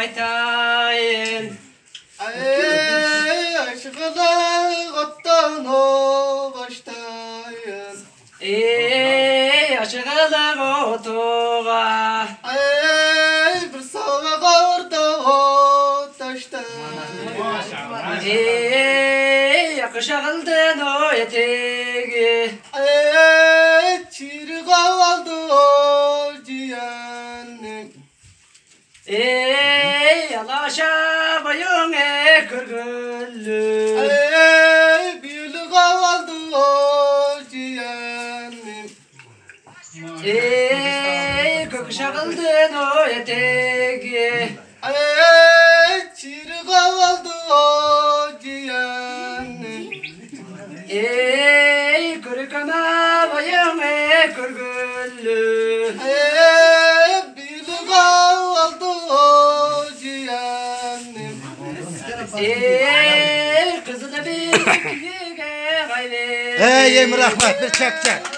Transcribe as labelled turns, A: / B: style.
A: aytayın.
B: Aşkılı ottan o baştayın.
A: Aşkılı otuğa.
B: Bir sağa karda o taştayın.
A: Yakışıldın o eteği.
B: Çiri kavaldı o ciğenim.
A: Alaşa bayın kırgıllü.
B: Bir kavaldı o ciğenim.
A: Yakışıldın o eteği.
B: Çiri kavaldı o ciğenim.
A: Kırkına bayın kırgıllü.
B: Bir kavaldı o ciğenim.
A: Kızını bir kuyuya gayret.
C: Ey Emir Ahmet bir çek çek.